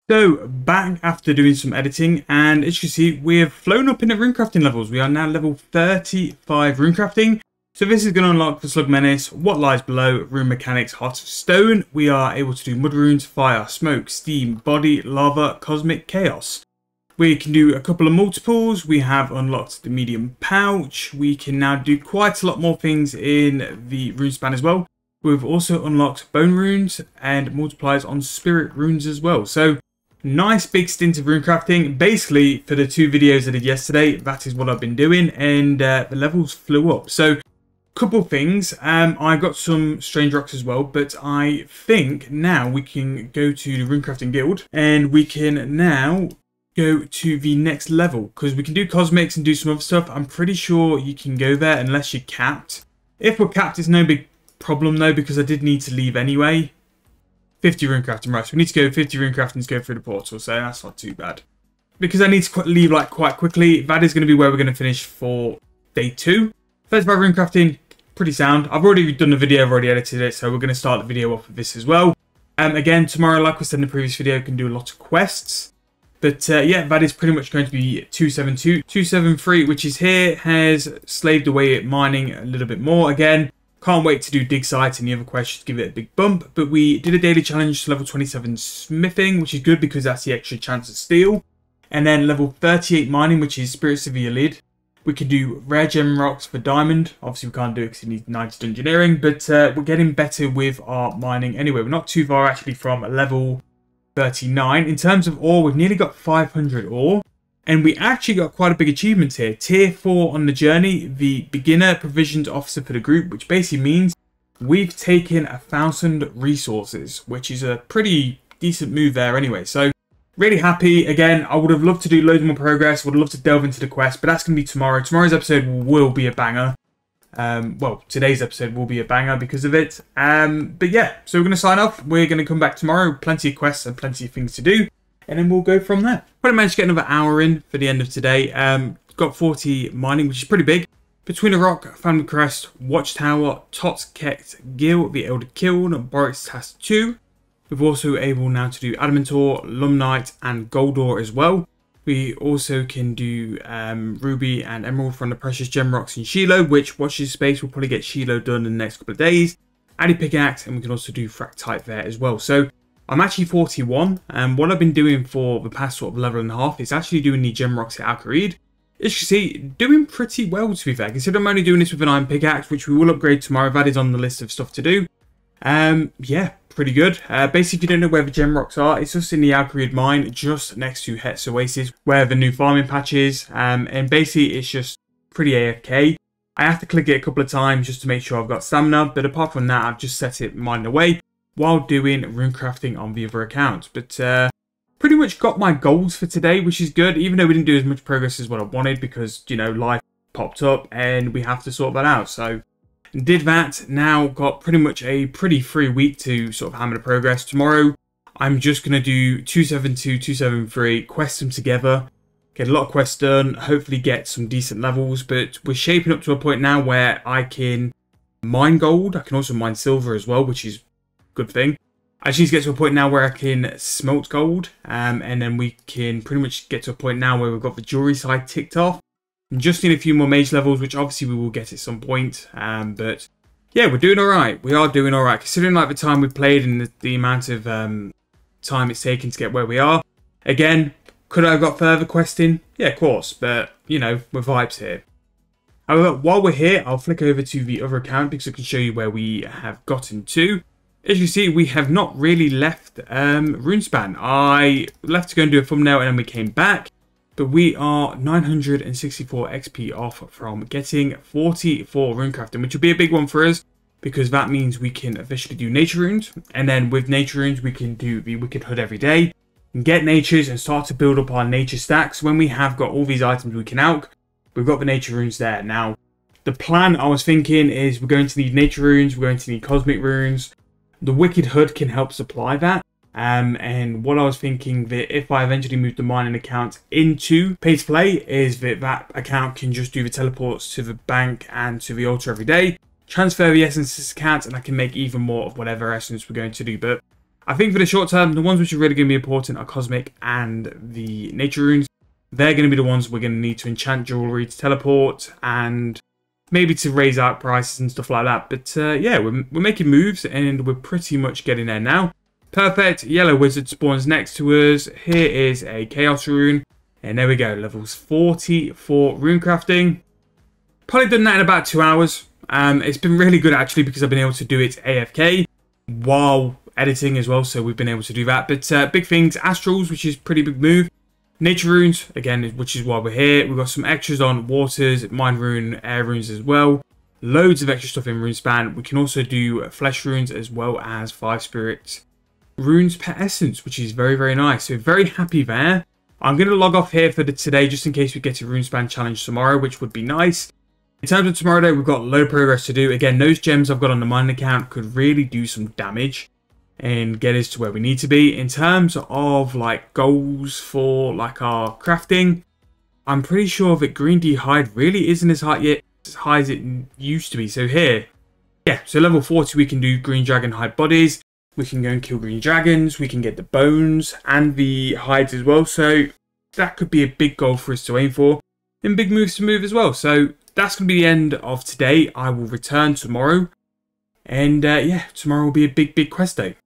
So, back after doing some editing, and as you can see, we have flown up in the runecrafting levels. We are now level 35 runecrafting. So this is going to unlock the Slug Menace, What Lies Below, Rune Mechanics, Heart of Stone. We are able to do Mud Runes, Fire, Smoke, Steam, Body, Lava, Cosmic, Chaos. We can do a couple of multiples. We have unlocked the Medium Pouch. We can now do quite a lot more things in the Rune Span as well. We've also unlocked Bone Runes and multipliers on Spirit Runes as well. So, nice big stint of runecrafting. Basically, for the 2 videos I did yesterday, that is what I've been doing, and the levels flew up. So, couple things. I got some strange rocks as well, but I think now we can go to the runecrafting guild, and we can now go to the next level, because we can do cosmics and do some other stuff. I'm pretty sure you can go there unless you're capped. If we're capped, it's no big problem though, because I did need to leave anyway. 50 runecrafting, right, so we need to go 50 runecrafting to go through the portal, so that's not too bad. Because I need to leave like quite quickly, that is going to be where we're going to finish for day 2. 35 runecrafting, pretty sound. I've already done the video, I've already edited it, so we're going to start the video off with this as well. Again, tomorrow, like we said in the previous video, I can do a lot of quests. But yeah, that is pretty much going to be 272. 273, which is here, has slaved away at mining a little bit more again. Can't wait to do dig site and the other quests to give it a big bump. But we did a daily challenge to level 27 smithing, which is good because that's the extra chance of steel. And then level 38 mining, which is Spirits of the Lid. We can do rare gem rocks for diamond. Obviously we can't do it because you need 90 engineering. But we're getting better with our mining anyway. We're not too far actually from level 39. In terms of ore, we've nearly got 500 ore. And we actually got quite a big achievement here. Tier 4 on the journey, the beginner provisions officer for the group, which basically means we've taken 1,000 resources, which is a pretty decent move there anyway. So really happy. Again, I would have loved to do loads more progress, would have loved to delve into the quest, but that's going to be tomorrow. Tomorrow's episode will be a banger. Well, today's episode will be a banger because of it. But yeah, so we're going to sign off. We're going to come back tomorrow. Plenty of quests and plenty of things to do. And then we'll go from there. Probably managed to get another hour in for the end of today. Got 40 mining, which is pretty big. Between a Rock, Family Crest, Watchtower, Tots Kekt, Gil, the Elder Kiln, Boric's Task 2. We're also able now to do Adamant Ore, Lumnite, and Gold Ore as well. We also can do Ruby and Emerald from the Precious Gem Rocks in Shiloh, which, watch this space, we'll probably get Shiloh done in the next couple of days. Addy Pickaxe, and we can also do Fractite there as well. So I'm actually 41, and what I've been doing for the past sort of level and a half is actually doing the gem rocks at Al-Kharid. As you can see, doing pretty well to be fair. Consider I'm only doing this with an iron pickaxe, which we will upgrade tomorrow. That is on the list of stuff to do. Yeah, pretty good. Basically, if you don't know where the gem rocks are, it's just in the Al-Kharid mine, just next to Het's Oasis, where the new farming patch is. And basically, it's just pretty AFK. I have to click it a couple of times just to make sure I've got stamina, but apart from that, I've just set it mining away while doing runecrafting on the other account. But pretty much got my goals for today, which is good, even though we didn't do as much progress as what I wanted because, you know, life popped up and we have to sort that out. So did that. Now got pretty much a pretty free week to sort of hammer the progress. Tomorrow I'm just going to do 272, 273, quest them together, get a lot of quests done, hopefully get some decent levels. But we're shaping up to a point now where I can mine gold. I can also mine silver as well, which is good thing. I just need to get to a point now where I can smelt gold, and then we can pretty much get to a point now where we've got the jewelry side ticked off. And just need a few more mage levels, which obviously we will get at some point. But yeah, we're doing all right. We are doing all right, considering like the time we've played and the amount of time it's taken to get where we are. Again, could I have got further questing? Yeah, of course, but you know, we're vibes here. However, while we're here, I'll flick over to the other account because I can show you where we have gotten to. As you see, we have not really left Runespan. I left to go and do a thumbnail and then we came back. But we are 964 XP off from getting 44 runecrafting, which will be a big one for us because that means we can officially do nature runes. And then with nature runes, we can do the Wicked Hood every day and get natures and start to build up our nature stacks. When we have got all these items we can alch, we've got the nature runes there. Now, the plan I was thinking is we're going to need nature runes, we're going to need cosmic runes. The Wicked Hood can help supply that. And what I was thinking that if I eventually move the mining account into pay to play is that that account can just do the teleports to the bank and to the altar every day, transfer the essences account, and I can make even more of whatever essence we're going to do. But I think for the short term, the ones which are really going to be important are Cosmic and the Nature Runes. They're going to be the ones we're going to need to enchant jewelry, to teleport, and maybe to raise out prices and stuff like that. But yeah, we're making moves, and we're pretty much getting there now. Perfect. Yellow Wizard spawns next to us. Here is a Chaos Rune. And there we go. Levels 40 for rune crafting. Probably done that in about 2 hours. It's been really good actually because I've been able to do it AFK while editing as well. So we've been able to do that. But big things. Astrals, which is a pretty big move. Nature Runes, again, which is why we're here. We've got some extras on Waters, Mind Rune, Air Runes as well. Loads of extra stuff in Runespan. We can also do Flesh Runes as well as 5 Spirit Runes per Essence, which is very, very nice. So very happy there. I'm going to log off here for today just in case we get a Runespan challenge tomorrow, which would be nice. In terms of tomorrow, though, we've got low progress to do. Again, those gems I've got on the mining account could really do some damage and get us to where we need to be. In terms of like goals for like our crafting, I'm pretty sure that Green D Hide really isn't as high as it used to be. So here, yeah, so level 40 we can do Green Dragon Hide bodies. We can go and kill green dragons. We can get the bones and the hides as well. So that could be a big goal for us to aim for. And big moves to move as well. So that's going to be the end of today. I will return tomorrow. And yeah, tomorrow will be a big quest day.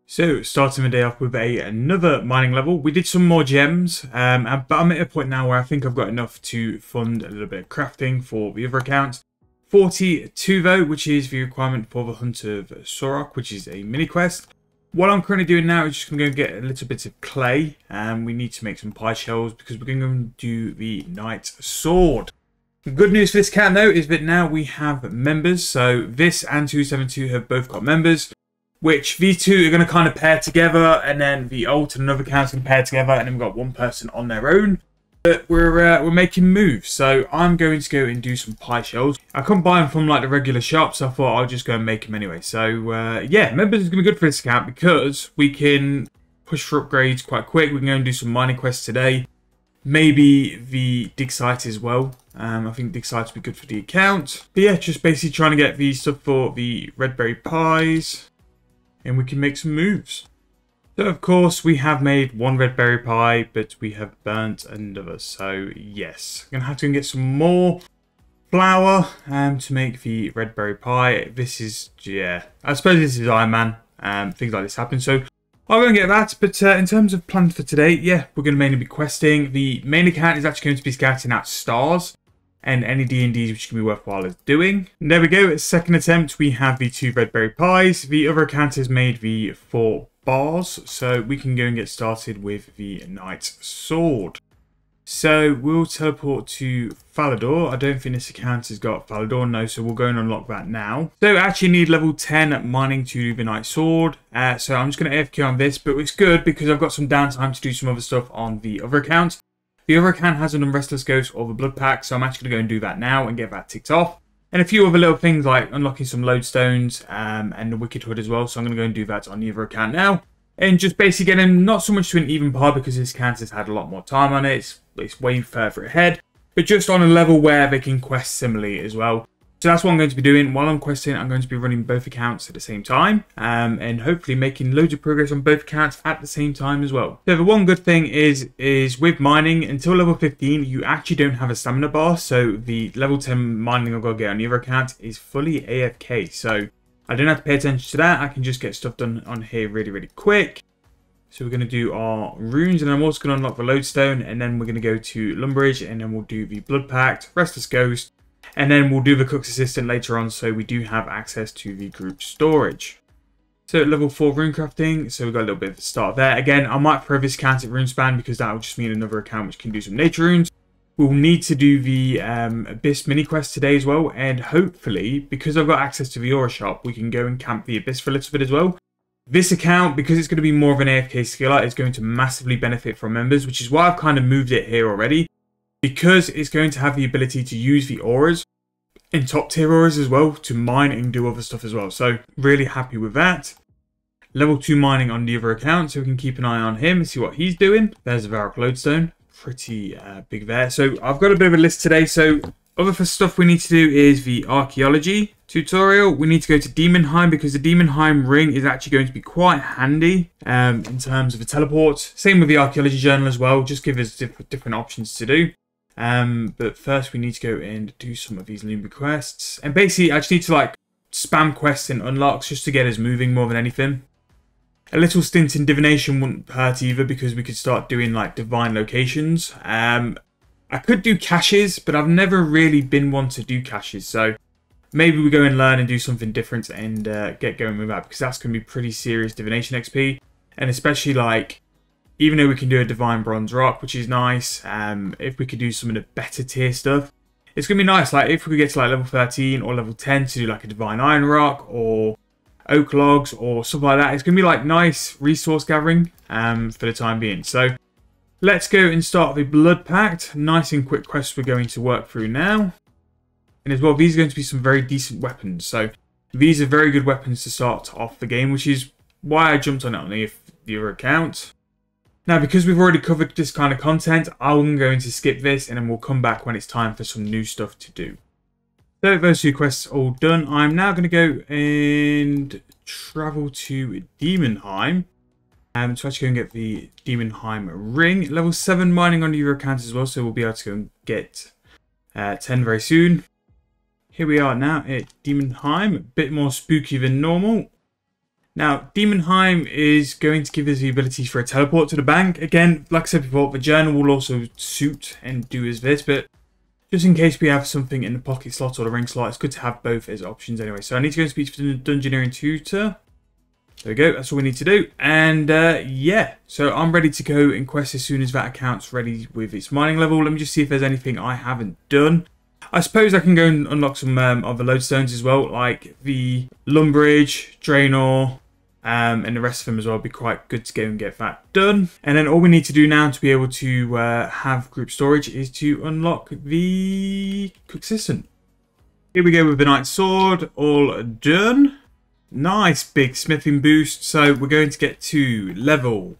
So, starting the day off with another mining level. We did some more gems, but I'm at a point now where I think I've got enough to fund a little bit of crafting for the other accounts. 42 though, which is the requirement for the Hunt of Sorok, which is a mini quest. What I'm currently doing now is just going to go get a little bit of clay, and we need to make some pie shells because we're going to do the Knight Sword. The good news for this account though is that now we have members, so this and 272 have both got members. Which these two are going to kind of pair together, and then the alt and another account's going to pair together, and then we've got one person on their own. But we're making moves, so I'm going to go and do some pie shells. I couldn't buy them from like the regular shop, so I thought I'll just go and make them anyway. So yeah, members is going to be good for this account because we can push for upgrades quite quick. We can go and do some mining quests today. Maybe the dig site as well. I think dig sites would be good for the account. But yeah, just basically trying to get the stuff for the red berry pies. And we can make some moves. So of course we have made one red berry pie, but we have burnt another. So yes, I'm gonna have to get some more flour to make the red berry pie. This is, yeah, I suppose this is Ironman. Things like this happen. So I'll go and get that. But in terms of plans for today, yeah, we're gonna mainly be questing. The main account is actually going to be scouting out stars. And any D&Ds which can be worthwhile as doing. And there we go, second attempt, we have the 2 red berry pies. The other account has made the 4 bars, so we can go and get started with the Knight Sword. So we'll teleport to Falador. I don't think this account has got Falador, no, so we'll go and unlock that now. So I actually need level 10 mining to do the Knight Sword. So I'm just going to AFK on this, but it's good because I've got some downtime to do some other stuff on the other account. The other account has an Unrestless Ghost or the Blood Pack, so I'm actually going to go and do that now and get that ticked off. And a few other little things like unlocking some lodestones and the Wicked Hood as well, so I'm going to go and do that on the other account now. And just basically getting not so much to an even par because this account has had a lot more time on it, it's way further ahead, but just on a level where they can quest similarly as well. So that's what I'm going to be doing. While I'm questing, I'm going to be running both accounts at the same time and hopefully making loads of progress on both accounts at the same time as well. So the one good thing is with mining, until level 15, you actually don't have a stamina bar. So the level 10 mining I've got to get on the other account is fully AFK. So I don't have to pay attention to that. I can just get stuff done on here really quick. So we're going to do our runes, and I'm also going to unlock the lodestone, and then we're going to go to Lumbridge, and then we'll do the Blood Pact, Restless Ghost, and then we'll do the Cook's Assistant later on, so we do have access to the group storage. So level 4 rune crafting, so we've got a little bit of a start there. Again, I might throw this account at Runespan because that will just mean another account which can do some nature runes. We'll need to do the Abyss mini quest today as well, and hopefully, because I've got access to the Aura shop, we can go and camp the Abyss for a little bit as well. This account, because it's going to be more of an AFK skiller, is going to massively benefit from members, which is why I've kind of moved it here already. Because it's going to have the ability to use the auras in top tier auras as well to mine and do other stuff as well. So really happy with that. Level 2 mining on the other account, so we can keep an eye on him and see what he's doing. There's a Varrock Lodestone, pretty big there. So I've got a bit of a list today. So Other stuff we need to do is the archaeology tutorial. We need to go to Demonheim because the Demonheim ring is actually going to be quite handy in terms of a teleport. Same with the archaeology journal as well, just give us different options to do. But first we need to go and do some of these Lumber quests. And basically I just need to like spam quests and unlocks just to get us moving more than anything. A little stint in divination wouldn't hurt either because we could start doing like divine locations. I could do caches, but I've never really been one to do caches. So maybe we go and learn and do something different and get going with that, because that's going to be pretty serious divination XP. And especially like, even though we can do a divine bronze rock, which is nice, if we could do some of the better tier stuff, it's going to be nice. Like if we could get to like level 13 or level 10 to do like a divine iron rock or oak logs or stuff like that, it's going to be like nice resource gathering for the time being. So let's go and start the Blood Pact. Nice and quick quests we're going to work through now. And as well, these are going to be some very decent weapons. So these are very good weapons to start off the game, which is why I jumped on it on the other account. Now, because we've already covered this kind of content, I'm going to skip this and then we'll come back when it's time for some new stuff to do. So those two quests all done. I'm now going to go and travel to Demonheim. To actually go and get the Demonheim ring. Level 7 mining on your account as well, so we'll be able to go and get 10 very soon. Here we are now at Demonheim, a bit more spooky than normal. Now, Demonheim is going to give us the ability for a teleport to the bank. Again, like I said before, the journal will also suit and do as this, but just in case we have something in the pocket slot or the ring slot, it's good to have both as options anyway. So I need to go and speak to the Dungeoneering Tutor. There we go, that's all we need to do. And yeah, so I'm ready to go and quest as soon as that account's ready with its mining level. Let me just see if there's anything I haven't done. I suppose I can go and unlock some other lodestones as well, like the Lumbridge, Draenor, and the rest of them as well. It'd be quite good to go and get that done. And then all we need to do now to be able to have group storage is to unlock the Quick Assistant. Here we go with the Knight's Sword, all done. Nice big smithing boost. So we're going to get to level...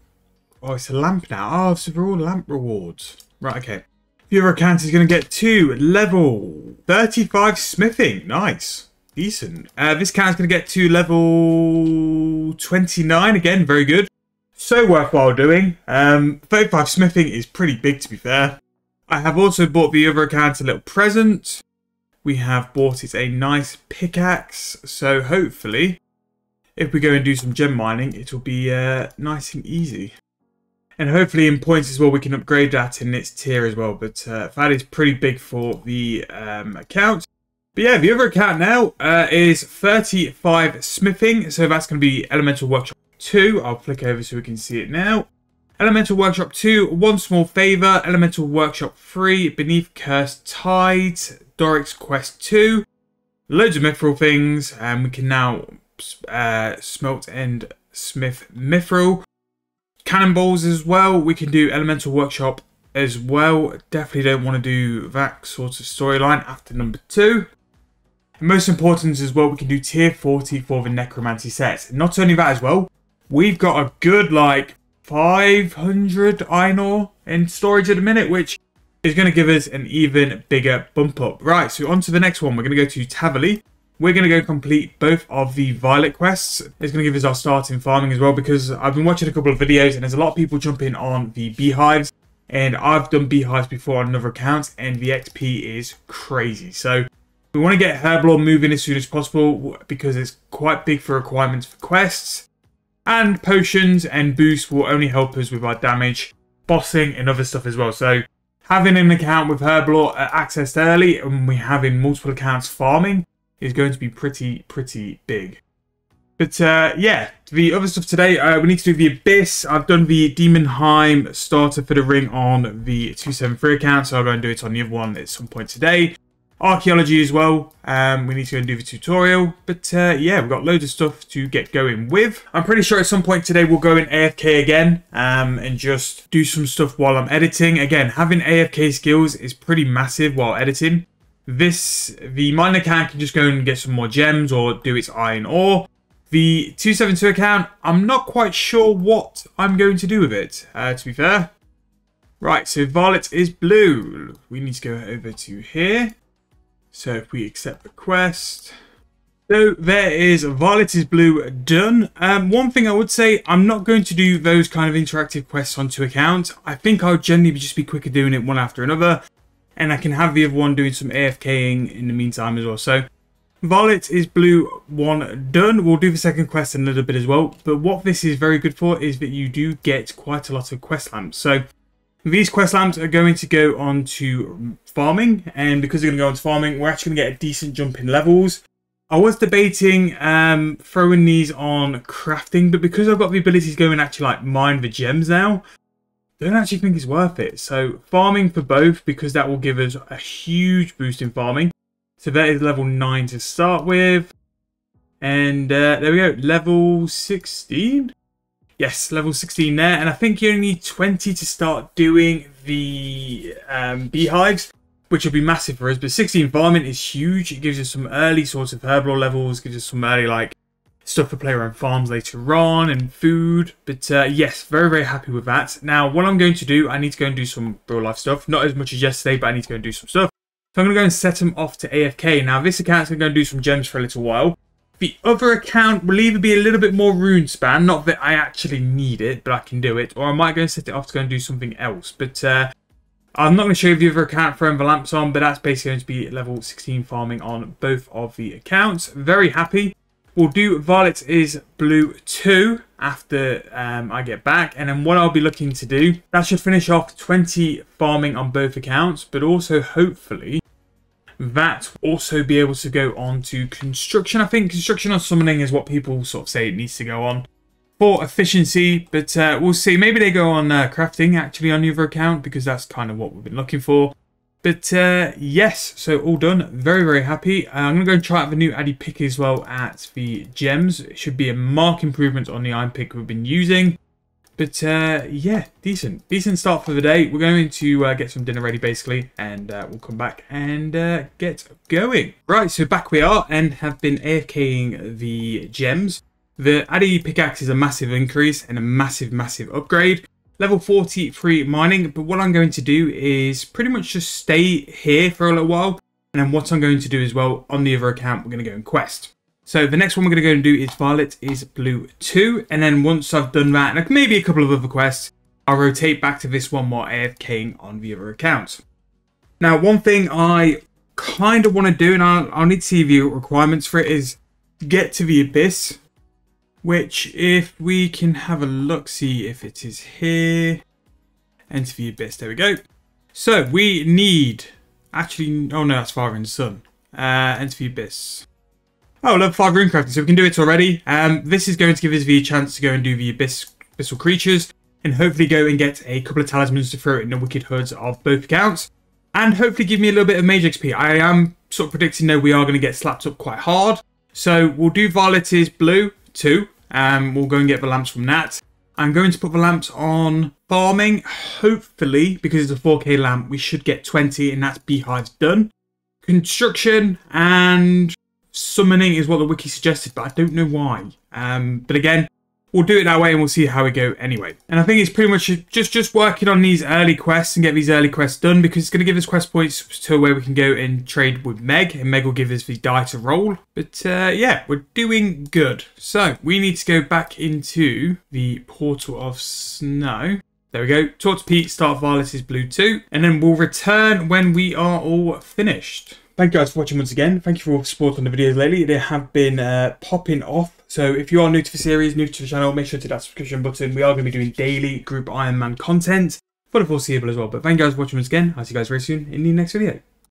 Oh, it's a lamp now. Oh, so they're all lamp rewards. Right, okay. The other account is going to get to level 35 smithing. Nice. Decent. This account is going to get to level 29. Again, very good. So worthwhile doing. 35 smithing is pretty big, to be fair. I have also bought the other account a little present. We have bought it a nice pickaxe, so hopefully if we go and do some gem mining it will be nice and easy. And hopefully in points as well we can upgrade that in its tier as well, but that is pretty big for the account. But yeah, the other account now is 35 smithing, so that's going to be Elemental Workshop 2. I'll flick over so we can see it now. Elemental Workshop 2, One Small Favour. Elemental Workshop 3, Beneath Cursed Tides. Doric's Quest 2. Loads of mithril things, and we can now smelt and smith mithril. Cannonballs as well. We can do Elemental Workshop as well. Definitely don't want to do that sort of storyline after number 2. And most important as well, we can do tier 40 for the Necromancy set. Not only that as well, we've got a good like 500 iron ore in storage at the minute, which is going to give us an even bigger bump up. Right, so on to the next one. We're going to go to Tavali. We're going to go complete both of the Violet quests. It's going to give us our start in farming as well, because I've been watching a couple of videos and there's a lot of people jumping on the beehives. And I've done beehives before on another account and the XP is crazy. So we want to get Herblore moving as soon as possible because it's quite big for requirements for quests. And potions and boosts will only help us with our damage, bossing and other stuff as well. So having an account with Herblore accessed early and we having multiple accounts farming is going to be pretty big. But yeah, the other stuff today, we need to do the Abyss. I've done the Demonheim starter for the ring on the 273 account, so I'll go and do it on the other one at some point today. Archaeology as well, we need to go and do the tutorial. But yeah, we've got loads of stuff to get going with. I'm pretty sure at some point today we'll go in AFK again and just do some stuff while I'm editing. Again, having AFK skills is pretty massive while editing. The mine account can just go and get some more gems or do its iron ore. The 272 account, I'm not quite sure what I'm going to do with it, to be fair. Right, so Violet is blue. We need to go over to here. So if we accept the quest. So there is Violet is Blue done. One thing I would say, I'm not going to do those kind of interactive quests on 2 accounts. I think I'll generally just be quicker doing it one after another. And I can have the other one doing some AFKing in the meantime as well. So Violet is Blue 1 done. We'll do the second quest in a little bit as well. But what this is very good for is that you do get quite a lot of quest lamps. So these quest lamps are going to go on to farming. And because they're going to go on to farming, we're actually going to get a decent jump in levels. I was debating throwing these on crafting, but because I've got the ability to go and actually like mine the gems now, I don't actually think it's worth it. So farming for both, because that will give us a huge boost in farming. So that is level 9 to start with. And there we go, level 16. Yes, level 16 there. And I think you only need 20 to start doing the beehives, which will be massive for us. But 16 farming is huge. It gives us some early sorts of herbal levels, gives us some early like stuff to play around farms later on and food. But yes, very, very happy with that. Now, what I'm going to do, I need to go and do some real life stuff. Not as much as yesterday, but I need to go and do some stuff. So I'm going to go and set them off to AFK. Now, this account's going to go and do some gems for a little while. The other account will either be a little bit more rune span, not that I actually need it, but I can do it. Or I might go and set it off to go and do something else. But I'm not going to show you the other account throwing the lamps on, but that's basically going to be level 16 farming on both of the accounts. Very happy. We'll do Violet is Blue 2 after I get back. And then what I'll be looking to do, that should finish off 20 farming on both accounts, but also hopefully that will also be able to go on to construction. I think construction or summoning is what people sort of say it needs to go on for efficiency, but we'll see. Maybe they go on crafting actually on the other account, because that's kind of what we've been looking for. But yes, so all done. Very, very happy. I'm going to go and try out the new Addy pick as well at the gems. It should be a marked improvement on the iron pick we've been using. But yeah, decent start for the day. We're going to get some dinner ready basically, and we'll come back and get going. Right, so back we are and have been AFKing the gems. The Addy pickaxe is a massive increase and a massive upgrade. Level 43 mining, but what I'm going to do is pretty much just stay here for a little while. And then what I'm going to do as well on the other account, we're going to go and quest. So the next one we're going to go and do is Violet is Blue 2. And then once I've done that, and maybe a couple of other quests, I'll rotate back to this one more AFKing on the other account. Now, one thing I kind of want to do, and I'll need to see the requirements for it, is get to the Abyss. Which, if we can have a look, see if it is here. Enter the Abyss, there we go. So, we need, actually, oh no, that's Fire and Sun. Enter the Abyss. Oh, level 5 runecrafting, so we can do it already. This is going to give us the chance to go and do the abyssal creatures, and hopefully go and get a couple of talismans to throw in the wicked hoods of both accounts. And hopefully give me a little bit of mage XP. I am sort of predicting that we are going to get slapped up quite hard. So, we'll do Violet is Blue 2. We'll go and get the lamps from that. I'm going to put the lamps on farming. Hopefully, because it's a 4K lamp, we should get 20, and that's beehives done. Construction and summoning is what the wiki suggested, but I don't know why. But again, we'll do it that way and we'll see how we go anyway. And I think it's pretty much just working on these early quests and get these early quests done, because it's going to give us quest points to where we can go and trade with Meg, and Meg will give us the die to roll. But yeah, we're doing good. So we need to go back into the Portal of Snow. There we go. Talk to Pete, start Violet is Blue 2, and then we'll return when we are all finished. Thank you guys for watching once again. Thank you for all the support on the videos lately. They have been popping off. So if you are new to the series, new to the channel, make sure to hit that subscription button. We are going to be doing daily group Ironman content for the foreseeable as well. But thank you guys for watching once again. I'll see you guys very soon in the next video.